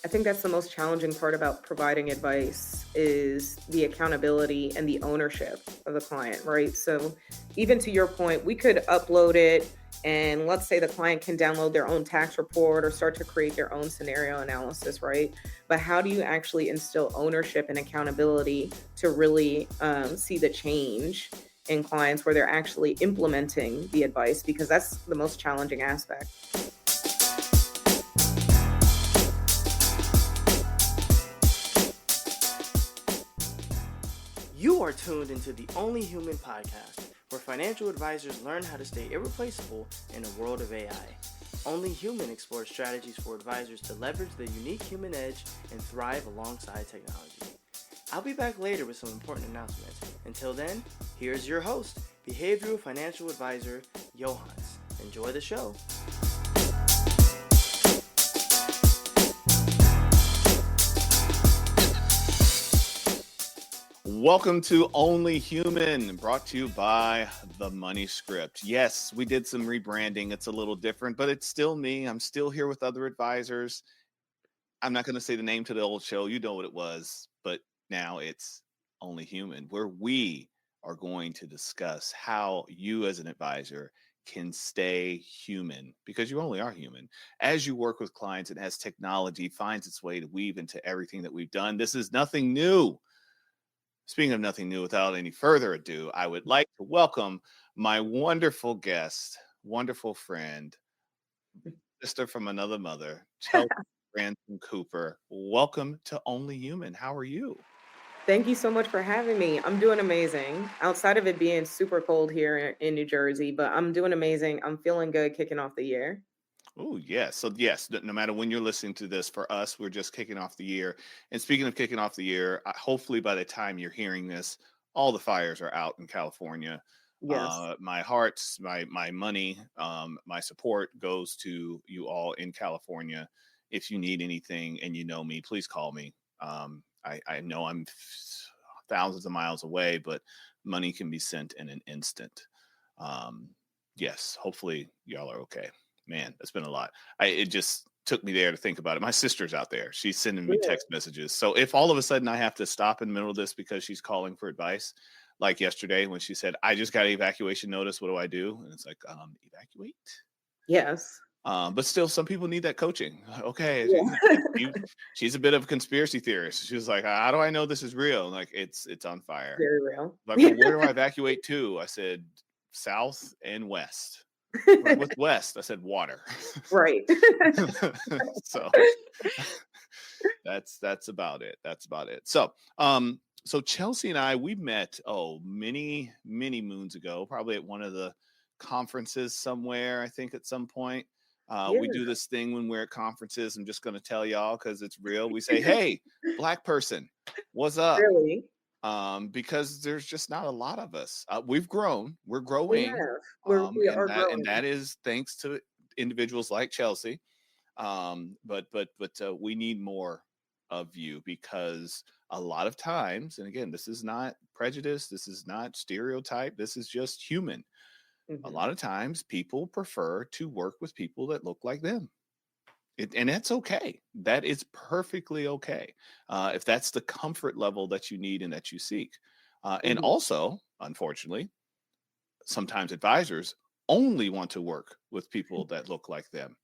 I think that's the most challenging part about providing advice is the accountability and the ownership of the client, right? So even to your point, we could upload it and let's say the client can download their own tax report or start to create their own scenario analysis, right? But how do you actually instill ownership and accountability to really see the change in clients where they're actually implementing the advice? Because that's the most challenging aspect. You are tuned into the Only Human podcast, where financial advisors learn how to stay irreplaceable in a world of AI. Only Human explores strategies for advisors to leverage their unique human edge and thrive alongside technology. I'll be back later with some important announcements. Until then, here's your host, behavioral financial advisor, Yohance. Enjoy the show. Welcome to Only Human, brought to you by The Money Script. Yes, we did some rebranding. It's a little different, but it's still me. I'm still here with other advisors. I'm not going to say the name to the old show. You know what it was, but now it's Only Human, where we are going to discuss how you as an advisor can stay human, because you only are human, as you work with clients and as technology finds its way to weave into everything that we've done. This is nothing new. Speaking of nothing new, without any further ado, I would like to welcome my wonderful guest, wonderful friend, sister from another mother, Chelsea Ransom Cooper. Welcome to Only Human. How are you? Thank you so much for having me. I'm doing amazing. Outside of it being super cold here in New Jersey, but I'm doing amazing. I'm feeling good kicking off the year. Oh, yes. So, yes, no matter when you're listening to this, for us, we're just kicking off the year. And speaking of kicking off the year, hopefully by the time you're hearing this, all the fires are out in California. Yes. My hearts, my money, my support goes to you all in California. If you need anything and you know me, please call me. I know I'm thousands of miles away, but money can be sent in an instant. Yes, hopefully y'all are okay. Man, that's been a lot. It just took me there to think about it. My sister's out there. She's sending me Really? text messages. So if all of a sudden I have to stop in the middle of this because she's calling for advice, like yesterday when she said, I just got an evacuation notice. What do I do? And it's like, evacuate. Yes. But still, some people need that coaching. Okay, Yeah. she's a bit of a conspiracy theorist. She was like, "How do I know this is real?" Like, it's on fire. Very real. Like, well, where do I evacuate to? I said, south and west. With west, I said water. Right. So that's about it. That's about it. So, so Chelsea and I, we met many moons ago, probably at one of the conferences somewhere. I think at some point. Yeah. We do this thing when we're at conferences. I'm just going to tell y'all because it's real. We say, "Hey, black person, what's up?" Really. Because there's just not a lot of us. We've grown. We're We growing, have. We and are that growing. is thanks to individuals like Chelsea. But we need more of you, because a lot of times, and again, this is not prejudice. This is not stereotype. This is just human. A Mhm. lot of times people prefer to work with people that look like them. And that's okay. That is perfectly okay. If that's the comfort level that you need and that you seek. And Mhm. also, unfortunately, sometimes advisors only want to work with people that look like them.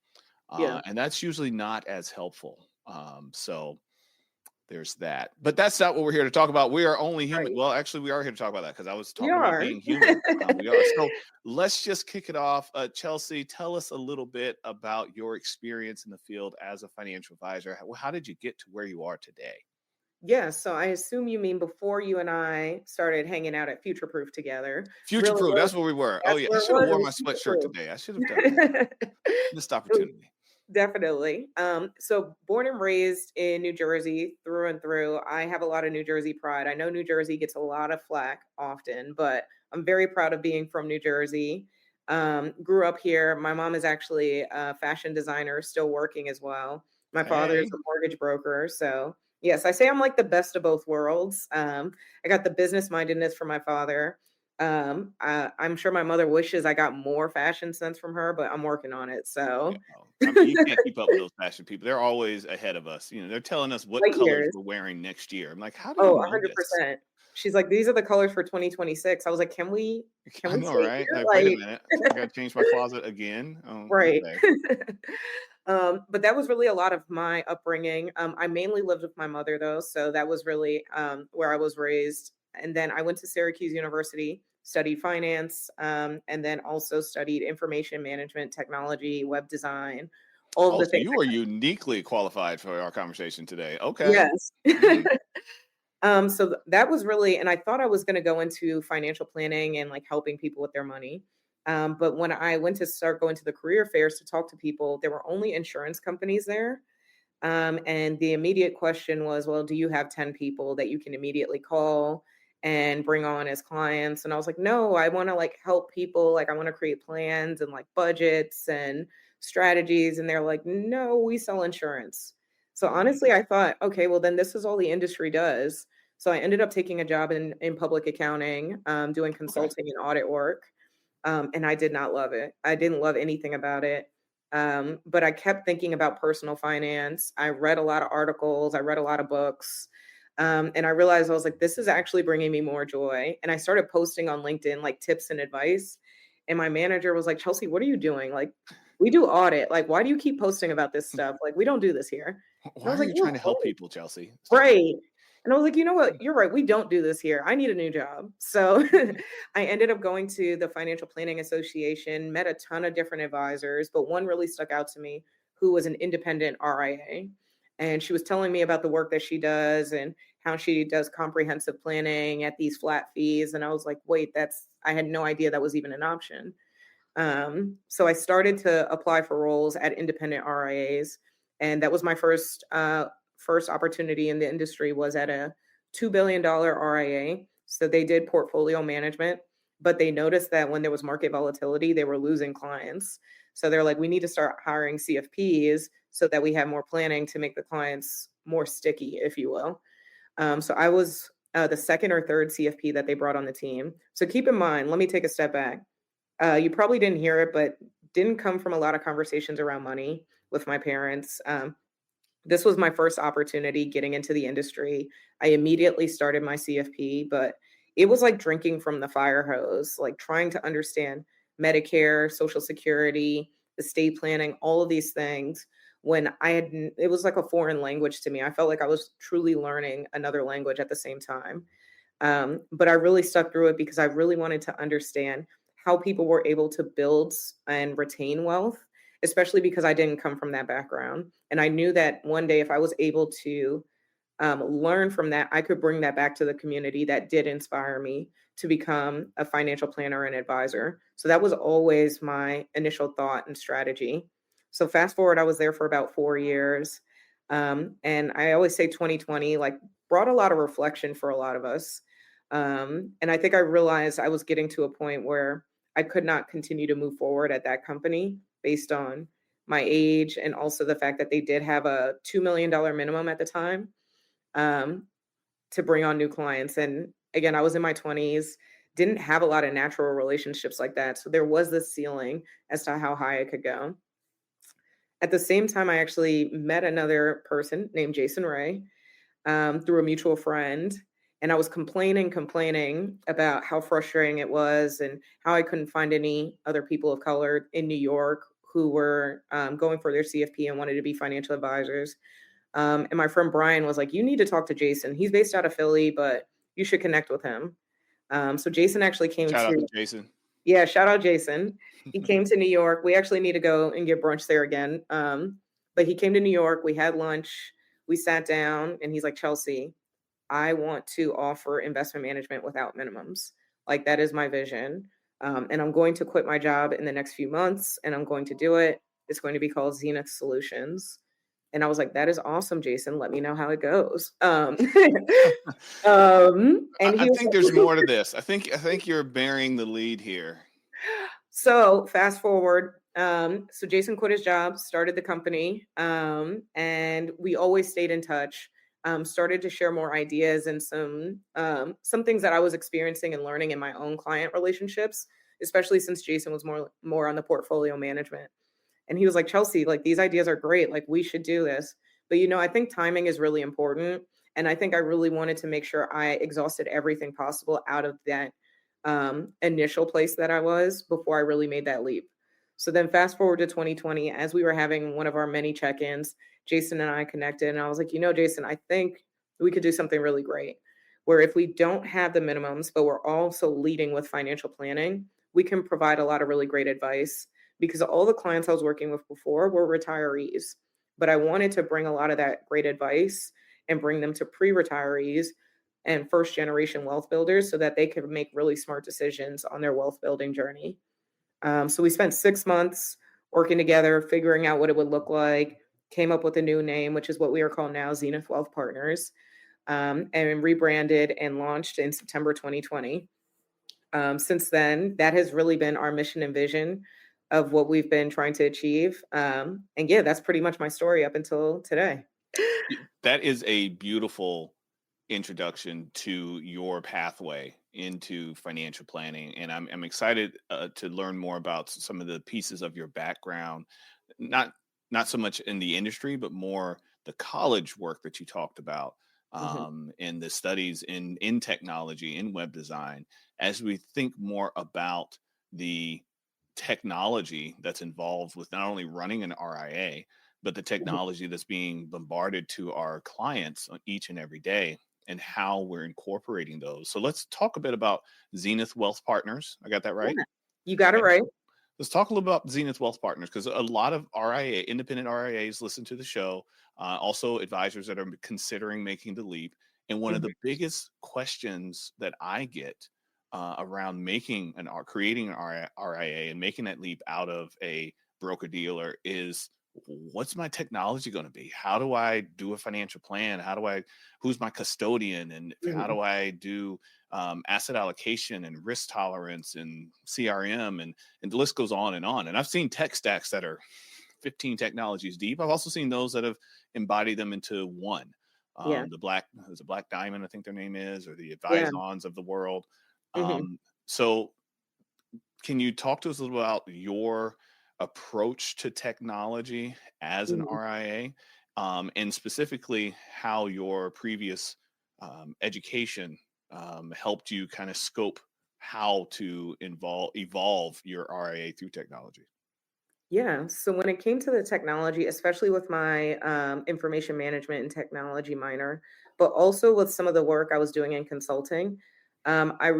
Yeah. And that's usually not as helpful. So there's that. But that's not what we're here to talk about. We are only human. Right. Well, actually, we are here to talk about that because I was We talking about are. being human. We are. So let's just kick it off. Chelsea, tell us a little bit about your experience in the field as a financial advisor. How did you get to where you are today? Yeah, so I assume you mean before you and I started hanging out at Future Proof together. Future Really proof. was That's where we were. Oh, that's yeah. I where it should have was. It worn was my Future sweatshirt Proof. today. I should have done that. Missed It was opportunity. definitely. So born and raised in New Jersey through and through. I have a lot of New Jersey pride. I know New Jersey gets a lot of flack often, but I'm very proud of being from New Jersey. Grew up here. My mom is actually a fashion designer, still working as well. My father is Hey. a mortgage broker. So yes, I say I'm like the best of both worlds. I got the business mindedness from my father, I'm sure my mother wishes I got more fashion sense from her, but I'm working on it. Yeah, So I mean, you can't keep up with those fashion people. They're always ahead of us. They're telling us what light colors years. we're wearing next year. I'm like, how do you Oh, know this? 100%. She's like, these are the colors for 2026. I was like, can I we know, stay right? here? Like, wait a Like, minute. I got to change my closet again. Oh, right. okay. But that was really a lot of my upbringing. I mainly lived with my mother though, so that was really where I was raised. And then I went to Syracuse University, studied finance, and then also studied information management, technology, web design, all of Oh, the so things. you are uniquely qualified for our conversation today. Okay. Yes. Mm, That was really, and I thought I was going to go into financial planning and like helping people with their money. But when I went to start going to the career fairs to talk to people, there were only insurance companies there. And the immediate question was, well, do you have 10 people that you can immediately call and bring on as clients? And I was like, no, I want to like help people. Like, I want to create plans and like budgets and strategies. And they're like, no, we sell insurance. So mm, honestly, I thought, okay, well, then this is all the industry does. So I ended up taking a job in public accounting, doing okay. consulting and audit work. And I did not love it. I didn't love anything about it. But I kept thinking about personal finance. I read a lot of articles, I read a lot of books. And I realized I was like, this is actually bringing me more joy. And I started posting on LinkedIn like tips and advice. And my manager was like, Chelsea, what are you doing? Like, we do audit. Like, why do you keep posting about this stuff? Like, we don't do this here. And I Why was are like, you you're trying to help right. people, Chelsea? Stop it. Right. And I was like, you know what? You're right. We don't do this here. I need a new job. So I ended up going to the Financial Planning Association, met a ton of different advisors, but one really stuck out to me who was an independent RIA. And she was telling me about the work that she does and how she does comprehensive planning at these flat fees. And I was like, wait, I had no idea that was even an option. So I started to apply for roles at independent RIAs, and that was my first opportunity in the industry was at a $2 billion RIA. So they did portfolio management, but they noticed that when there was market volatility, they were losing clients. So they're like, we need to start hiring CFPs so that we have more planning to make the clients more sticky, if you will. So I was the second or third CFP that they brought on the team. So keep in mind, let me take a step back. You probably didn't hear it, but didn't come from a lot of conversations around money with my parents. This was my first opportunity getting into the industry. I immediately started my CFP, but it was like drinking from the fire hose, like trying to understand Medicare, Social Security, estate planning, all of these things. When it was like a foreign language to me. I felt like I was truly learning another language at the same time. But I really stuck through it because I really wanted to understand how people were able to build and retain wealth, especially because I didn't come from that background. And I knew that one day, if I was able to learn from that, I could bring that back to the community that did inspire me to become a financial planner and advisor. So that was always my initial thought and strategy. So fast forward, I was there for about 4 years. And I always say 2020 like brought a lot of reflection for a lot of us. And I think I realized I was getting to a point where I could not continue to move forward at that company based on my age and also the fact that they did have a $2 million minimum at the time, um, to bring on new clients. And again, I was in my 20s, didn't have a lot of natural relationships like that. So there was this ceiling as to how high I could go. At the same time, I actually met another person named Jason Ray, through a mutual friend. And I was complaining about how frustrating it was and how I couldn't find any other people of color in New York who were going for their CFP and wanted to be financial advisors. And my friend Brian was like, you need to talk to Jason. He's based out of Philly, but you should connect with him. So Jason actually came Shout out to, to Jason. yeah, shout out Jason. He came to New York. We actually need to go and get brunch there again. But he came to New York. We had lunch. We sat down, and he's like, Chelsea, I want to offer investment management without minimums. Like that is my vision. And I'm going to quit my job in the next few months, and I'm going to do it. It's going to be called Zenith Solutions. And I was like, that is awesome, Jason. Let me know how it goes. And I he was think there's more to this. I think you're bearing the lead here. so fast forward. So Jason quit his job, started the company, and we always stayed in touch. started to share more ideas and some things that I was experiencing and learning in my own client relationships, especially since Jason was more on the portfolio management. And he was like, Chelsea, like these ideas are great. Like we should do this. But I think timing is really important. And I think I really wanted to make sure I exhausted everything possible out of that initial place that I was before I really made that leap. So then fast forward to 2020, as we were having one of our many check-ins, Jason and I connected and I was like, Jason, I think we could do something really great where if we don't have the minimums, but we're also leading with financial planning, we can provide a lot of really great advice because all the clients I was working with before were retirees. But I wanted to bring a lot of that great advice and bring them to pre-retirees and first generation wealth builders so that they could make really smart decisions on their wealth building journey. So we spent 6 months working together, figuring out what it would look like, came up with a new name, which is what we are called now, Zenith Wealth Partners, and rebranded and launched in September 2020. Since then, that has really been our mission and vision of what we've been trying to achieve. And yeah, that's pretty much my story up until today. That is a beautiful introduction to your pathway into financial planning, and I'm excited to learn more about some of the pieces of your background, not so much in the industry, but more the college work that you talked about, Mhm. and the studies in technology, in web design. As we think more about the technology that's involved with not only running an RIA, but the Mhm. technology that's being bombarded to our clients on each and every day and how we're incorporating those. So let's talk a bit about Zenith Wealth Partners. I got that right? Yeah, you got it right. Excellent. Let's talk a little about Zenith Wealth Partners because a lot of RIA, independent RIAs listen to the show, also advisors that are considering making the leap. And one of Mhm. the biggest questions that I get around creating an RIA and making that leap out of a broker dealer is, what's my technology going to be? How do I do a financial plan? Who's my custodian? And how Mhm. do I do asset allocation and risk tolerance and CRM, and the list goes on and on. And I've seen tech stacks that are 15 technologies deep. I've also seen those that have embodied them into one. Yeah. The Black Diamond, I think their name is, or the Yeah. Advisons of the world. Mhm. So can you talk to us a little about your approach to technology as an Mhm. RIA, and specifically how your previous education helped you kind of scope how to evolve your RIA through technology? Yeah. So when it came to the technology, especially with my information management and technology minor, but also with some of the work I was doing in consulting,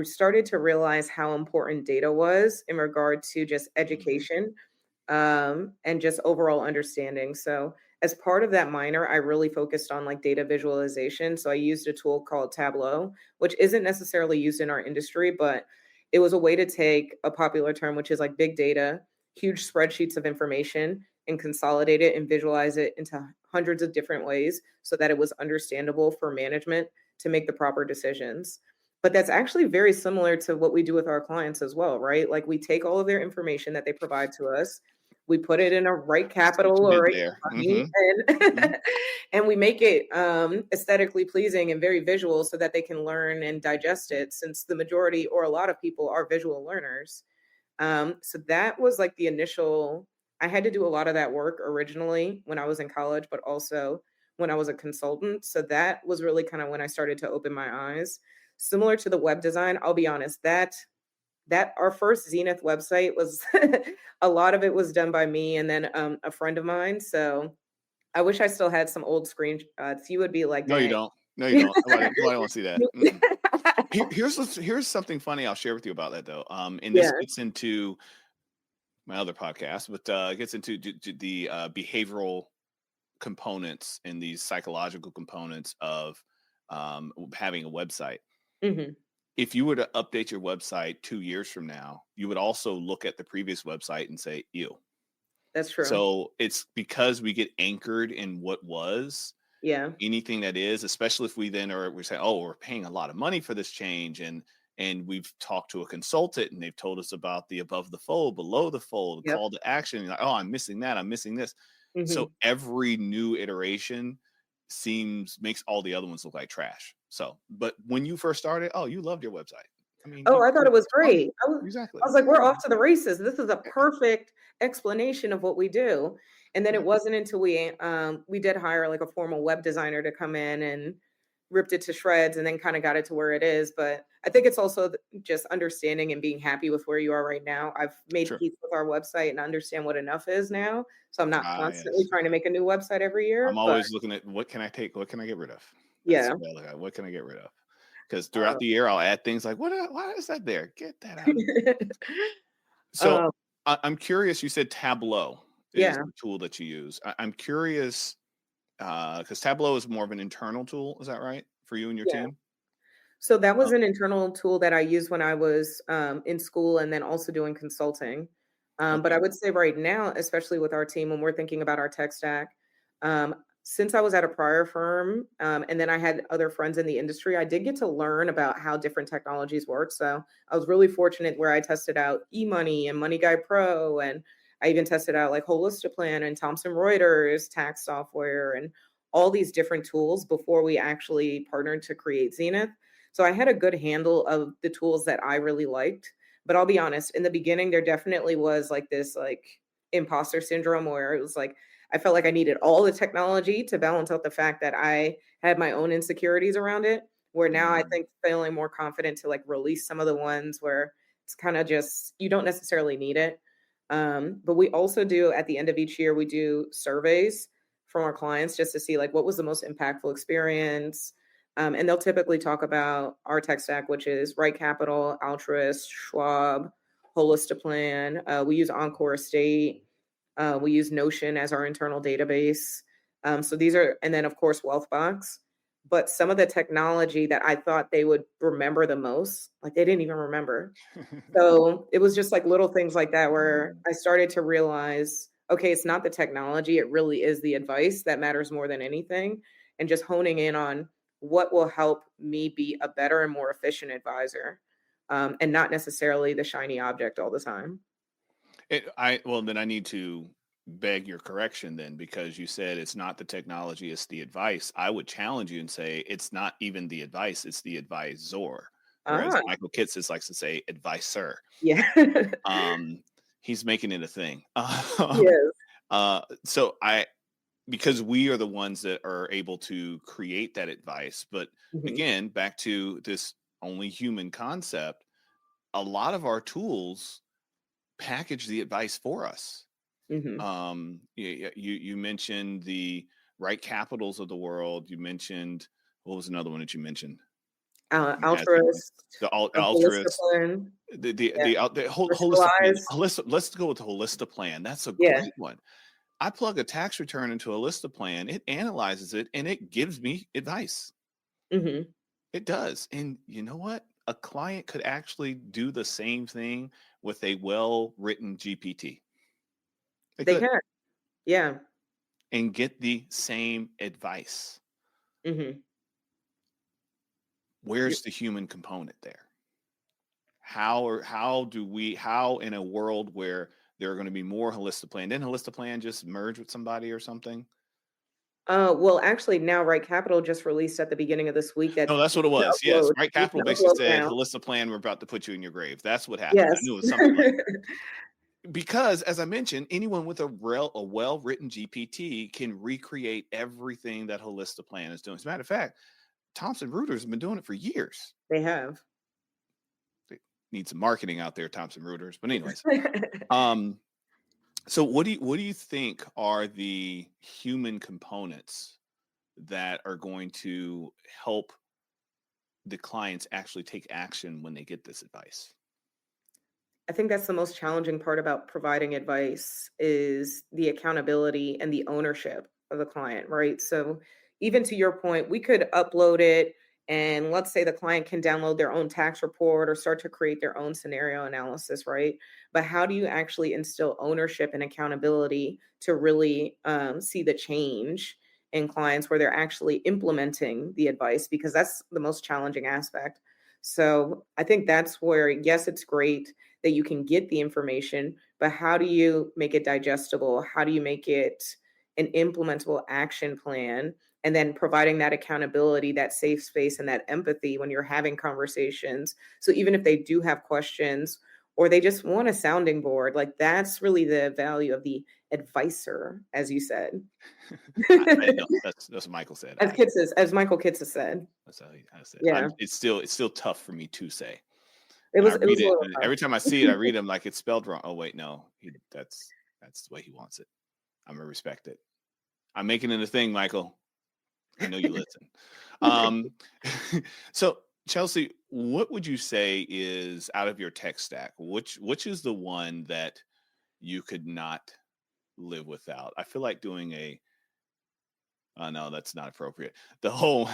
started to realize how important data was in regard to just Hmm. education and just overall understanding. So as part of that minor, I really focused on like data visualization. So I used a tool called Tableau, which isn't necessarily used in our industry, but it was a way to take a popular term, which is like big data, huge spreadsheets of information, and consolidate it and visualize it into hundreds of different ways so that it was understandable for management to make the proper decisions. But that's actually very similar to what we do with our clients as well, right? Like we take all of their information that they provide to us, we put it in a right See what capital you or did right there. money, Hmm. and and we make it aesthetically pleasing and very visual so that they can learn and digest it. Since the majority or a lot of people are visual learners, so that was like the initial. I had to do a lot of that work originally when I was in college, but also when I was a consultant. So that was really kind of when I started to open my eyes. Similar to the web design, I'll be honest, that our first Zenith website was a lot of it was done by me and then a friend of mine. So I wish I still had some old screen. You would be like, No, you dang. don't. No, you don't. Nobody wants to see that. Mm-mm. Here's something funny I'll share with you about that though. And this Yeah. gets into my other podcast, but it gets into the behavioral components and these psychological components of having a website. Hmm. If you were to update your website 2 years from now, you would also look at the previous website and say, ew. That's true. So it's because we get anchored in what was, Yeah. anything that is, especially if we're saying, oh, we're paying a lot of money for this change, and we've talked to a consultant and they've told us about the above the fold, below the fold, Yep. call to action. Like, oh, I'm missing that, I'm missing this. So Hmm. every new iteration makes all the other ones look like trash. So, but when you first started, oh, you loved your website. I mean, Oh, I thought it was oh, great. exactly. I was like, we're off to the races. This is a perfect explanation of what we do. And then it Yeah, wasn't until we did hire like a formal web designer to come in and ripped it to shreds and then kind of got it to where it is. But I think it's also just understanding and being happy with where you are right now. I've made sure. peace with our website and understand what enough is now. So I'm not Ah, constantly yes. trying to make a new website every I'm year. But always looking at what can I take, what can I get rid of. That's yeah. what I look at. What can I get rid of? Because throughout Uh, the year, I'll add things like, why is that there? Get that out. So um, I'm curious. You said Tableau is yeah. the tool that you use. I'm curious because Tableau is more of an internal tool. Is that right for you and your Yeah. team? So that Oh, was an internal tool that I used when I was in school and then also doing consulting. But okay. I would say right now, especially with our team, when we're thinking about our tech stack, since I was at a prior firm and then I had other friends in the industry, I did get to learn about how different technologies work. So I was really fortunate where I tested out eMoney and Money Guy Pro, and I even tested out like Holistiplan and Thomson Reuters tax software and all these different tools before we actually partnered to create Zenith. So I had a good handle of the tools that I really liked. But I'll be honest, in the beginning, there definitely was like this like imposter syndrome where it was like I felt like I needed all the technology to balance out the fact that I had my own insecurities around it. Where now I Mm. think feeling more confident to like release some of the ones where it's kind of just you don't necessarily need it. But we also do at the end of each year, we do surveys from our clients just to see like what was the most impactful experience. And they'll typically talk about our tech stack, which is Right Capital, Altruist, Schwab, Holistiplan. We use Encore Estate. We use Notion as our internal database. So these are, and then of course, Wealthbox. But some of the technology that I thought they would remember the most, like they didn't even remember. So it was just like little things like that where Mm. I started to realize, okay, it's not the technology, it really is the advice that matters more than anything. And just honing in on what will help me be a better and more efficient advisor, and not necessarily the shiny object all the time. Well, then I need to beg your correction then because you said it's not the technology, it's the advice. I would challenge you and say it's not even the advice, it's the advisor. Or as Ah, Michael Kitces likes to say, advicer. yeah. Um, he's making it a thing. Yes. So because we are the ones that are able to create that advice. But Mhm, again, back to this only human concept, a lot of our tools package the advice for us. mhm. You mentioned the Right Capitals of the world. You mentioned what was another one that you mentioned? As you Altruist, the altruist, Holistiplan, yeah, Holistiplan. Crystallized. Let's go with the Holistiplan. That's a Yeah. great one. I plug a tax return into a Holistiplan. It analyzes it and it gives me advice. Mhm. It does. And you know what? A client could actually do the same thing with a well-written GPT. They They could can. Yeah. and get the same advice. Mhm. Where's the human component there? How in a world where there are going to be more Holistiplan, didn't Holistiplan just merge with somebody or something? Well, actually, now Right Capital just released at the beginning of this week No, that that's what it was. Yes, Right you Capital can basically upload said, now. Holistiplan, we're about to put you in your grave. That's what happened. I Yes. knew it was something like because as I mentioned, anyone with a well-written GPT can recreate everything that Holistiplan is doing. As a matter of fact, Thomson Reuters has been doing it for years. They have. They need some marketing out there, Thomson Reuters. But anyways, um, so what do you think are the human components that are going to help the clients actually take action when they get this advice? I think that's the most challenging part about providing advice is the accountability and the ownership of the client, right? So even to your point, we could upload it and let's say the client can download their own tax report or start to create their own scenario analysis, right? But how do you actually instill ownership and accountability to really see the change in clients where they're actually implementing the advice? Because that's the most challenging aspect. So I think that's where, yes, it's great that you can get the information, but how do you make it digestible? How do you make it an implementable action plan? and then providing that accountability, that safe space, and that empathy when you're having conversations. So even if they do have questions or they just want a sounding board, like that's really the value of the advisor, as you said. I know that's what Michael said. As Michael Kitts has said. That's how I said. Yeah. It's still tough for me to say. It And I was read a it little tough. every time I see it. I read him like it's spelled wrong. Oh wait, no, that's the way he wants it. I'm gonna respect it. I'm making it a thing, Michael. I know you listen. So Chelsea, what would you say is out of your tech stack? Which is the one that you could not live without? I feel like doing a no, that's not appropriate. The whole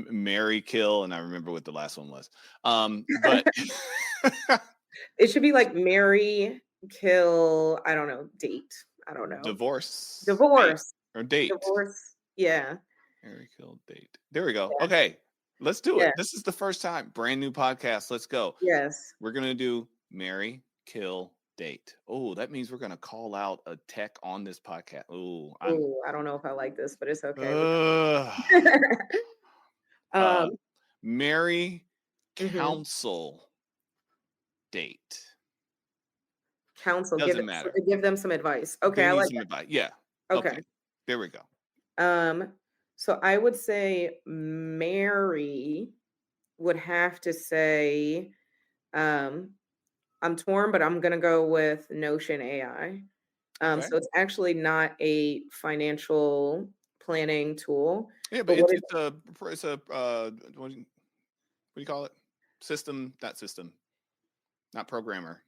marry, kill, and I remember what the last one was. But It should be like marry, kill, I don't know, date. I don't know. divorce, date, Divorce. or date. Divorce. Yeah. Marry, kill, date. There we go. Yeah. Okay, let's do Yeah. it. This is the first time. Brand new podcast. Let's go. Yes. We're gonna do marry, kill, date. Oh, that means we're gonna call out a tech on this podcast. Oh, I don't know if I like this, but it's okay. uh, um, marry, mhm. counsel, date. Counsel, Doesn't matter. give them some advice. Okay, They I need like some advice. Yeah. that. Okay. Okay. There we go. So I would say Mary would have to say, um, I'm torn, but I'm gonna go with Notion AI. Okay. So it's actually not a financial planning tool, Yeah, but but what it's a what do you call it? System, not system, not programmer.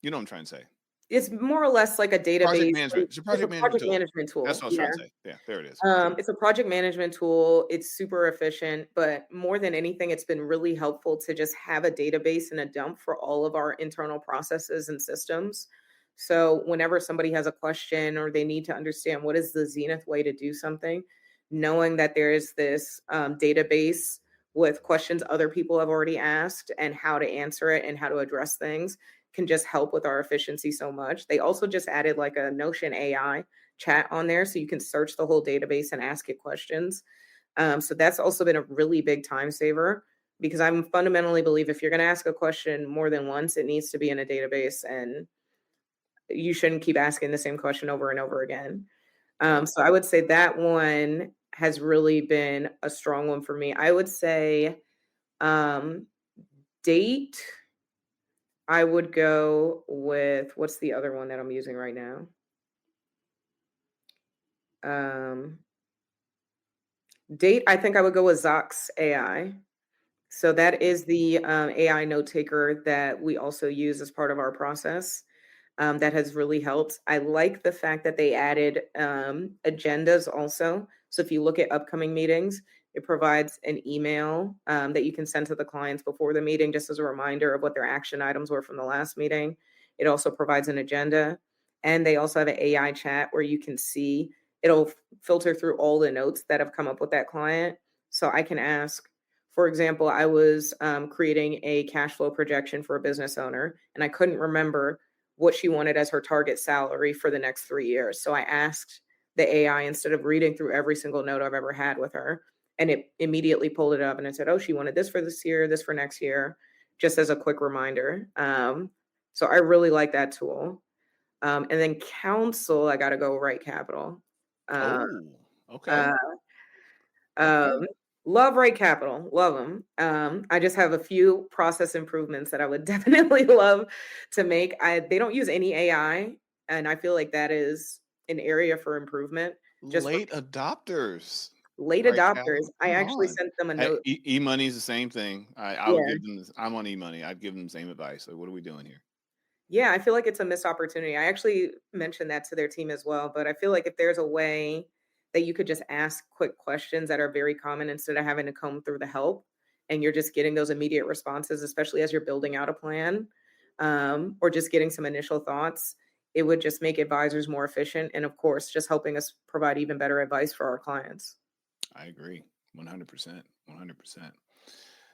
You know what I'm trying to say. it's more or less like a Project database. management. It's a It's a project management project tool. management That's tool. what I was Yeah. trying to say. Yeah, there it is. It's a project management tool. It's super efficient, but more than anything, it's been really helpful to just have a database and a dump for all of our internal processes and systems. So whenever somebody has a question or they need to understand what is the zenith way to do something, knowing that there is this database with questions other people have already asked and how to answer it and how to address things can just help with our efficiency so much. They also just added like a Notion AI chat on there so you can search the whole database and ask it questions. So that's also been a really big time saver because I fundamentally believe if you're going to ask a question more than once, it needs to be in a database and you shouldn't keep asking the same question over and over again. So I would say that one has really been a strong one for me. I would say um, date. I would go with what's the other one that I'm using right now? Um, Date, I think I would go with Zox AI. So that is the AI note taker that we also use as part of our process. That has really helped. I like the fact that they added agendas also. So if you look at upcoming meetings, it provides an email that you can send to the clients before the meeting, just as a reminder of what their action items were from the last meeting. It also provides an agenda. And they also have an AI chat where you can see it'll filter through all the notes that have come up with that client. So I can ask, for example, I was creating a cash flow projection for a business owner, and I couldn't remember what she wanted as her target salary for the next 3 years. So I asked the AI instead of reading through every single note I've ever had with her, and it immediately pulled it up and it said, "Oh, she wanted this for this year, this for next year," just as a quick reminder. So I really like that tool. And then counsel, I got to go Right Capital. Uh, Oh, okay. uh, Okay. um, love Right Capital, love them. I just have a few process improvements that I would definitely love to make. They don't use any AI, and I feel like that is an area for improvement. Just for Late adopters. late Right, adopters, Capital. I Come actually on. sent them a Hey, note. e-money is the same thing. I would Yeah, give them this. I'm on e-money. I'd give them the same advice. So what are we doing here? yeah, I feel like it's a missed opportunity. I actually mentioned that to their team as well, but I feel like if there's a way that you could just ask quick questions that are very common instead of having to comb through the help, and you're just getting those immediate responses, especially as you're building out a plan, or just getting some initial thoughts, it would just make advisors more efficient, and of course, just helping us provide even better advice for our clients. I agree. 100%. 100%.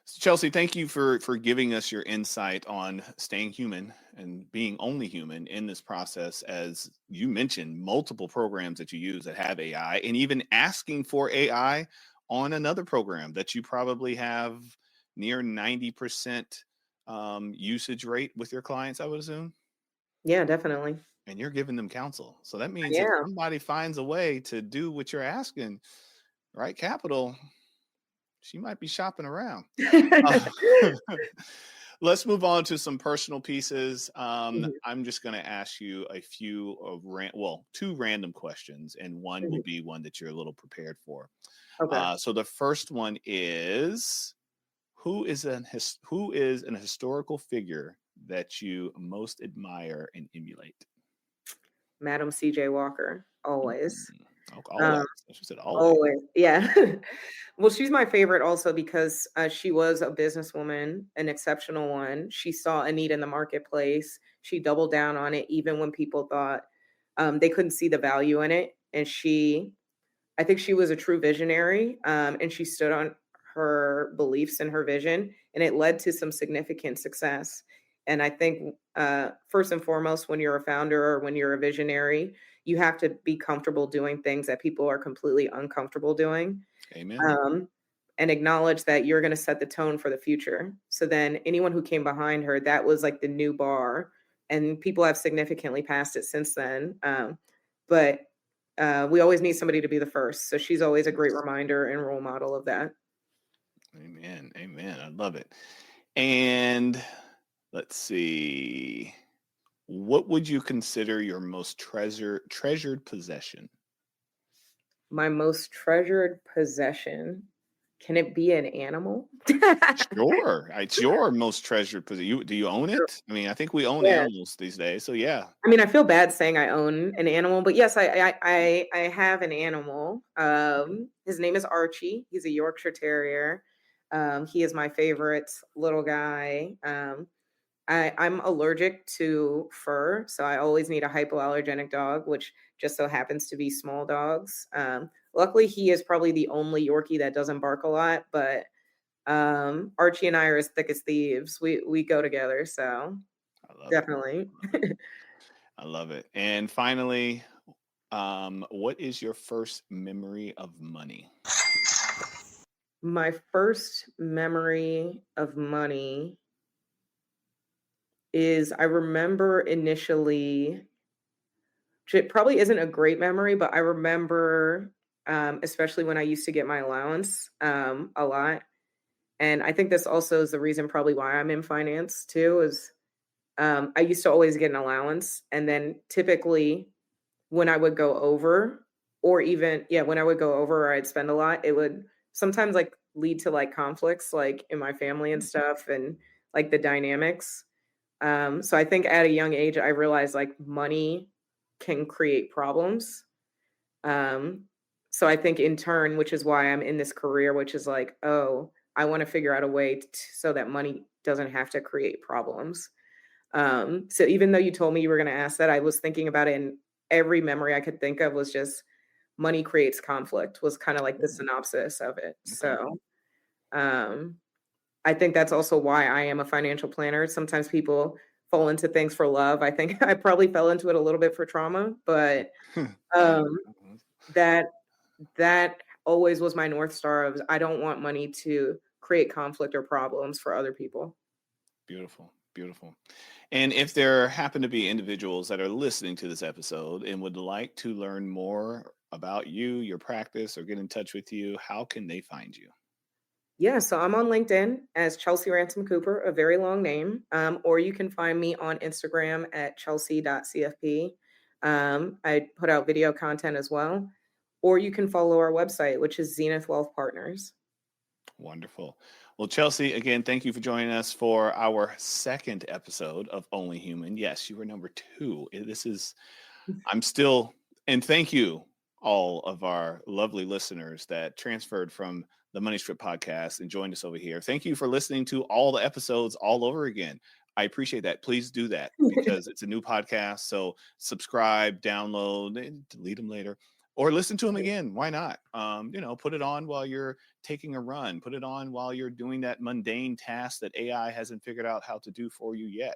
So Chelsea, thank you for giving us your insight on staying human and being only human in this process. As you mentioned, multiple programs that you use that have AI, and even asking for AI on another program that you probably have near 90% usage rate with your clients, I would assume. Yeah, definitely. And you're giving them counsel. So that means if Yeah. somebody finds a way to do what you're asking, right? Capital, she might be shopping around. Uh, let's move on to some personal pieces. Mhm, I'm just going to ask you a few two random questions, and one will mhm. be one that you're a little prepared for. Okay. So the first one is who is an historical figure that you most admire and emulate? Madam CJ Walker, always. Mm, always. Um, She said always. always. Yeah. Well, she's my favorite also because she was a businesswoman, an exceptional one. She saw a need in the marketplace. She doubled down on it, even when people thought they couldn't see the value in it. And I think she was a true visionary, and she stood on her beliefs and her vision, and it led to some significant success. And I think, first and foremost, when you're a founder or when you're a visionary, you have to be comfortable doing things that people are completely uncomfortable doing, Amen. um, and acknowledge that you're going to set the tone for the future. So then, anyone who came behind her, that was like the new bar, and people have significantly passed it since then. But we always need somebody to be the first. So she's always a great reminder and role model of that. Amen. Amen. I love it. And let's see. What would you consider your most treasured possession? My most treasured possession. Can it be an animal? Sure. It's your most treasured possession. Do you own Sure. it? I mean, I think we own Yeah. animals these days. So yeah. I mean, I feel bad saying I own an animal, but yes, I have an animal. His name is Archie. He's a Yorkshire Terrier. He is my favorite little guy. I'm allergic to fur, so I always need a hypoallergenic dog, which just so happens to be small dogs. Luckily, he is probably the only Yorkie that doesn't bark a lot, but Archie and I are as thick as thieves. We go together, so I love it. definitely. I love it. I love it. And finally, what is your first memory of money? My first memory of money is I remember initially, which it probably isn't a great memory, but I remember, especially when I used to get my allowance a lot. And I think this also is the reason probably why I'm in finance too, is I used to always get an allowance. And then typically when I would go over, or even, yeah, when I would go over or I'd spend a lot, it would sometimes like lead to like conflicts like in my family and stuff and like the dynamics. So I think at a young age, I realized like money can create problems. Um, so I think in turn, which is why I'm in this career, which is like, oh, I want to figure out a way so that money doesn't have to create problems. So even though you told me you were going to ask that, I was thinking about it, and every memory I could think of was just money creates conflict was kind of like the Ooh, synopsis of it. okay. So um, I think that's also why I am a financial planner. Sometimes people fall into things for love. I think I probably fell into it a little bit for trauma, but Yeah. um, that that always was my North Star of I don't want money to create conflict or problems for other people. Beautiful. Beautiful. And if there happen to be individuals that are listening to this episode and would like to learn more about you, your practice, or get in touch with you, how can they find you? Yeah, so I'm on LinkedIn as Chelsea Ransom Cooper, a very long name. Or you can find me on Instagram at chelsea.cfp. I put out video content as well. Or you can follow our website, which is Zenith Wealth Partners. Wonderful. Well, Chelsea, again, thank you for joining us for our second episode of Only Human. Yes, you were number two. This is, I'm still, and thank you, all of our lovely listeners that transferred from the Money Strip podcast and joined us over here. Thank you for listening to all the episodes all over again. I appreciate that. Please do that because it's a new podcast. So subscribe, download, and delete them later. or listen to them again. Why not? Put it on while you're taking a run. Put it on while you're doing that mundane task that AI hasn't figured out how to do for you yet.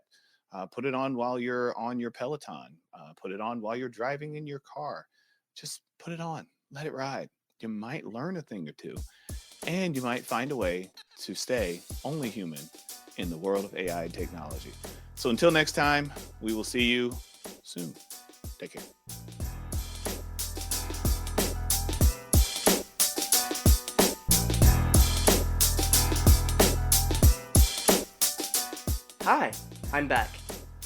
Put it on while you're on your Peloton. Put it on while you're driving in your car. Just put it on. Let it ride. You might learn a thing or two, and you might find a way to stay only human in the world of AI technology. So until next time, we will see you soon. Take care. Hi, I'm back.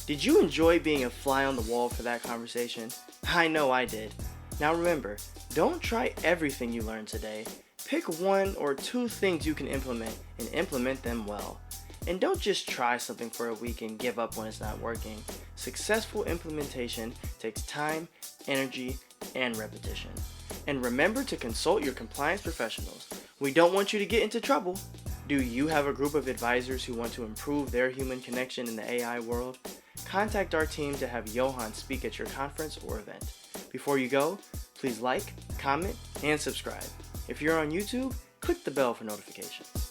Did you enjoy being a fly on the wall for that conversation? I know I did. Now remember, don't try everything you learned today. Pick 1 or 2 things you can implement and implement them well. And don't just try something for a week and give up when it's not working. Successful implementation takes time, energy, and repetition. And remember to consult your compliance professionals. We don't want you to get into trouble. Do you have a group of advisors who want to improve their human connection in the AI world? Contact our team to have Yohance speak at your conference or event. Before you go, please like, comment, and subscribe. If you're on YouTube, click the bell for notifications.